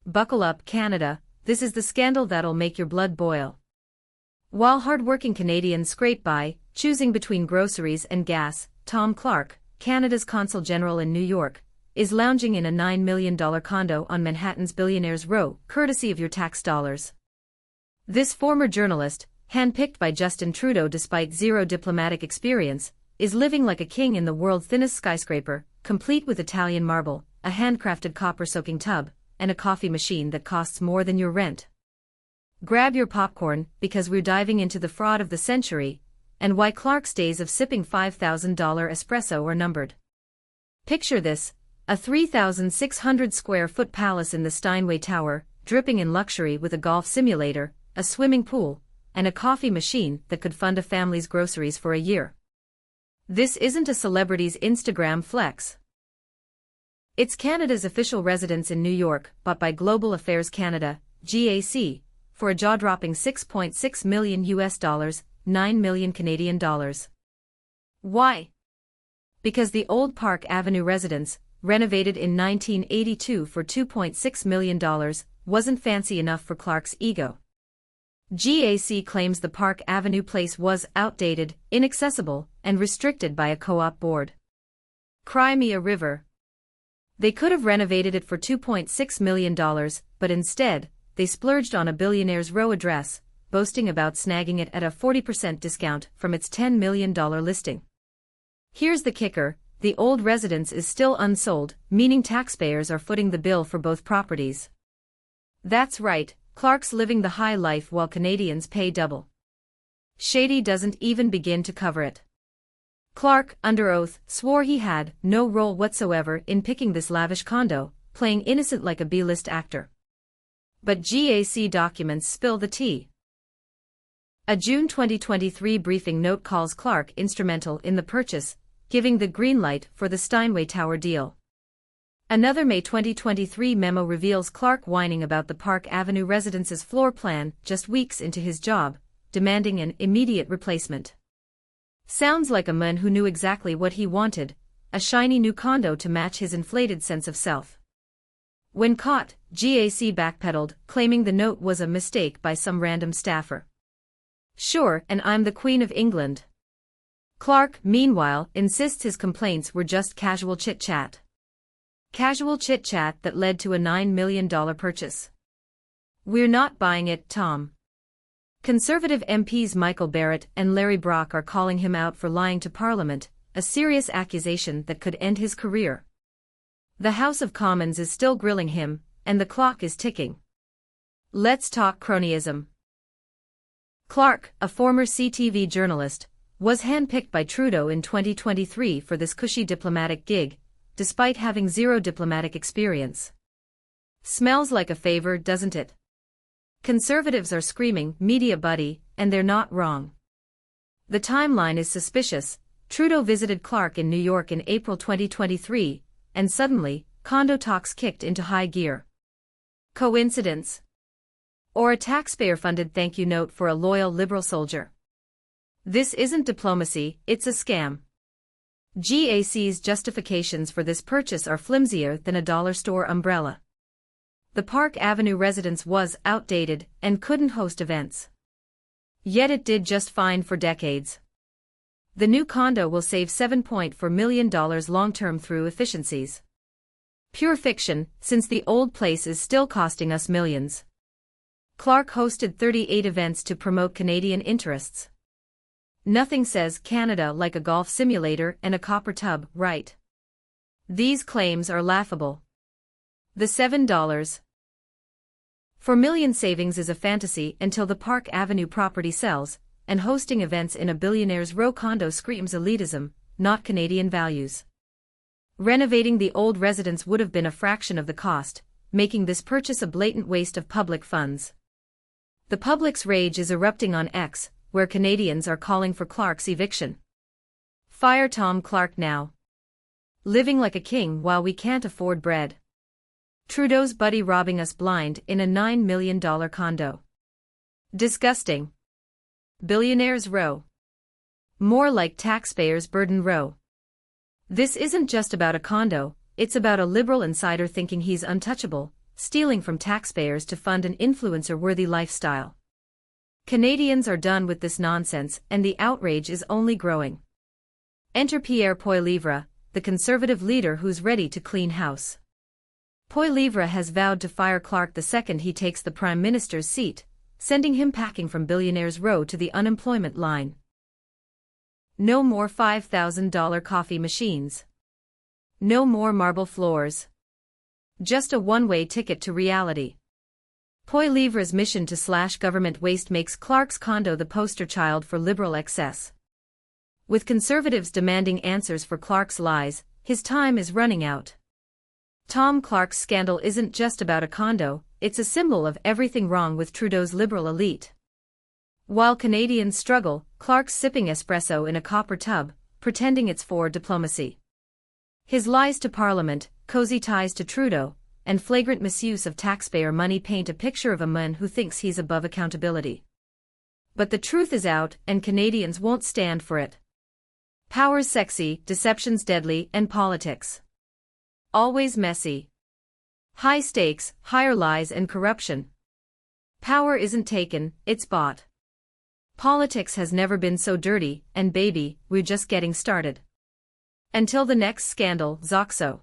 Buckle up, Canada, this is the scandal that'll make your blood boil. While hard-working Canadians scrape by, choosing between groceries and gas, Tom Clark, Canada's Consul General in New York, is lounging in a $9 million condo on Manhattan's Billionaires Row, courtesy of your tax dollars. This former journalist, handpicked by Justin Trudeau despite zero diplomatic experience, is living like a king in the world's thinnest skyscraper, complete with Italian marble, a handcrafted copper-soaking tub, and a coffee machine that costs more than your rent. Grab your popcorn, because we're diving into the fraud of the century, and why Clark's days of sipping $5,000 espresso are numbered. Picture this, a 3,600 square foot palace in the Steinway Tower, dripping in luxury with a golf simulator, a swimming pool, and a coffee machine that could fund a family's groceries for a year. This isn't a celebrity's Instagram flex. It's Canada's official residence in New York, bought by Global Affairs Canada, GAC, for a jaw-dropping $6.6 million US, 9 million Canadian dollars. Why? Because the old Park Avenue residence, renovated in 1982 for $2.6 million, wasn't fancy enough for Clark's ego. GAC claims the Park Avenue place was outdated, inaccessible, and restricted by a co-op board. Cry me a river. They could have renovated it for $2.6 million, but instead, they splurged on a Billionaires Row address, boasting about snagging it at a 40% discount from its $10 million listing. Here's the kicker, the old residence is still unsold, meaning taxpayers are footing the bill for both properties. That's right, Clark's living the high life while Canadians pay double. Shady doesn't even begin to cover it. Clark, under oath, swore he had no role whatsoever in picking this lavish condo, playing innocent like a B-list actor. But GAC documents spill the tea. A June 2023 briefing note calls Clark instrumental in the purchase, giving the green light for the Steinway Tower deal. Another May 2023 memo reveals Clark whining about the Park Avenue residence's floor plan just weeks into his job, demanding an immediate replacement. Sounds like a man who knew exactly what he wanted, a shiny new condo to match his inflated sense of self. When caught, GAC backpedaled, claiming the note was a mistake by some random staffer. Sure, and I'm the Queen of England. Clark, meanwhile, insists his complaints were just casual chit-chat. Casual chit-chat that led to a $9 million purchase. We're not buying it, Tom. Conservative MPs Michael Barrett and Larry Brock are calling him out for lying to Parliament, a serious accusation that could end his career. The House of Commons is still grilling him, and the clock is ticking. Let's talk cronyism. Clark, a former CTV journalist, was handpicked by Trudeau in 2023 for this cushy diplomatic gig, despite having zero diplomatic experience. Smells like a favor, doesn't it? Conservatives are screaming, media buddy, and they're not wrong. The timeline is suspicious. Trudeau visited Clark in New York in April 2023, and suddenly, condo talks kicked into high gear. Coincidence? Or a taxpayer-funded thank you note for a loyal Liberal soldier? This isn't diplomacy, it's a scam. GAC's justifications for this purchase are flimsier than a dollar store umbrella. The Park Avenue residence was outdated and couldn't host events. Yet it did just fine for decades. The new condo will save $7.4 million long-term through efficiencies. Pure fiction, since the old place is still costing us millions. Clark hosted 38 events to promote Canadian interests. Nothing says Canada like a golf simulator and a copper tub, right? These claims are laughable. The $7 for million savings is a fantasy until the Park Avenue property sells, and hosting events in a Billionaires Row condo screams elitism, not Canadian values. Renovating the old residence would have been a fraction of the cost, making this purchase a blatant waste of public funds. The public's rage is erupting on X, where Canadians are calling for Clark's eviction. Fire Tom Clark now. Living like a king while we can't afford bread. Trudeau's buddy robbing us blind in a $9 million condo. Disgusting. Billionaires Row. More like Taxpayers Burden Row. This isn't just about a condo, it's about a Liberal insider thinking he's untouchable, stealing from taxpayers to fund an influencer-worthy lifestyle. Canadians are done with this nonsense, and the outrage is only growing. Enter Pierre Poilievre, the Conservative leader who's ready to clean house. Poilievre has vowed to fire Clark the second he takes the Prime Minister's seat, sending him packing from Billionaires Row to the unemployment line. No more $5,000 coffee machines. No more marble floors. Just a one-way ticket to reality. Poilievre's mission to slash government waste makes Clark's condo the poster child for liberal excess. With Conservatives demanding answers for Clark's lies, his time is running out. Tom Clark's scandal isn't just about a condo, it's a symbol of everything wrong with Trudeau's liberal elite. While Canadians struggle, Clark's sipping espresso in a copper tub, pretending it's for diplomacy. His lies to Parliament, cozy ties to Trudeau, and flagrant misuse of taxpayer money paint a picture of a man who thinks he's above accountability. But the truth is out, and Canadians won't stand for it. Power's sexy, deception's deadly, and politics always messy. High stakes, higher lies and corruption. Power isn't taken, it's bought. Politics has never been so dirty, and baby, we're just getting started. Until the next scandal, XOXO.